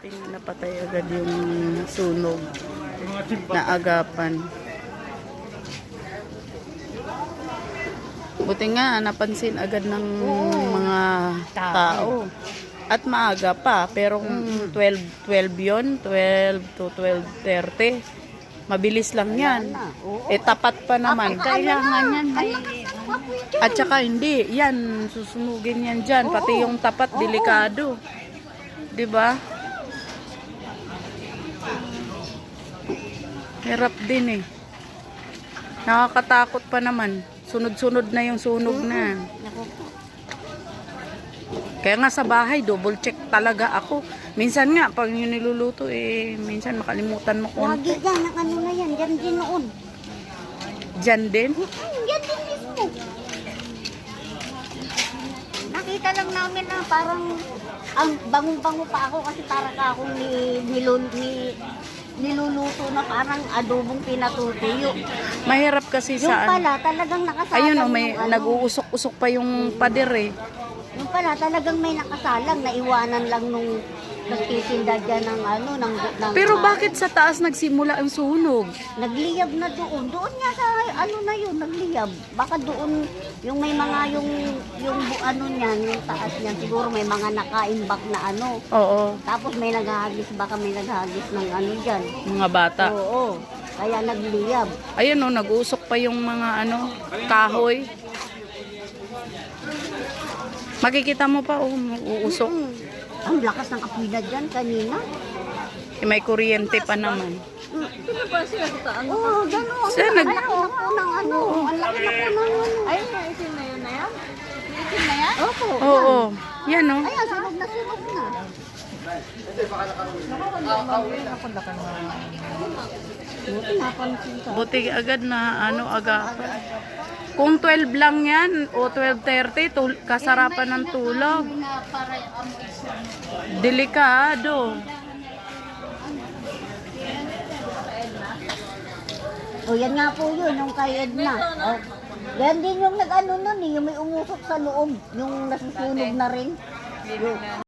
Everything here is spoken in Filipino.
Buti nga napatay agad yung sunog na agapan. Buti nga napansin agad ng mga tao. At maaga pa, pero kung 12 yun, 12 to 12:30, mabilis lang yan. Eh, tapat pa naman. Kailangan yan. At saka hindi, yan, susunugin yan dyan. Pati yung tapat, delikado. Diba? Hirap din eh. Nakakatakot pa naman. Sunod-sunod na yung sunog na. Kaya nga sa bahay, double check talaga ako. Minsan nga, pag yung niluluto, eh, minsan makalimutan mo konti. Lagi dyan, ang ano na yan, dyan din noon. Dyan din? Dyan din mismo. Nakita lang namin na parang, ang bango-bango pa ako kasi parang akong niluluto na parang adobong pinatutuyo. Mahirap kasi Yung saan. pala, talagang nakasalang. Ayun o, may yung ano. nag-uusok-usok pa yung pader eh. Yung pala, talagang may nakasalang, naiwanan lang nung nagtitinda dyan ng ano, ng Pero bakit sa taas nagsimula ang sunog? nagliyab na doon. Doon nga sa ano na yun, nagliyab. Baka doon yung may mga ano niyan, yung taas niyan, siguro may mga nakaimbak na ano. Oo, Tapos may naghahagis, baka may naghahagis ng ano dyan. mga bata. Oo, kaya nagliyab. Ayun o, nag-uusok pa yung mga ano, kahoy. Makikita mo pa, uusok. Ang lakas ng apoy na dyan kanina. Eh, may kuryente pa naman. Sino ba sila dito? Oo, gano'n. Sila Ang laki na po ng ano. Ang laki na po ng ano. Ayun na, isin na yun na yan? Isin na yan? Opo. Oo, yan o. Ayan, sunog na sunog na. Buti napansin ka. Buti agad na ano, agapan. Kung 12 lang yan o 12:30, kasarapan ng tulog. Delikado. O yan nga po yun, yung kay Edna. O, yan din yung nag-ano nun eh, yung may umusok sa loob, yung nasusunog na rin.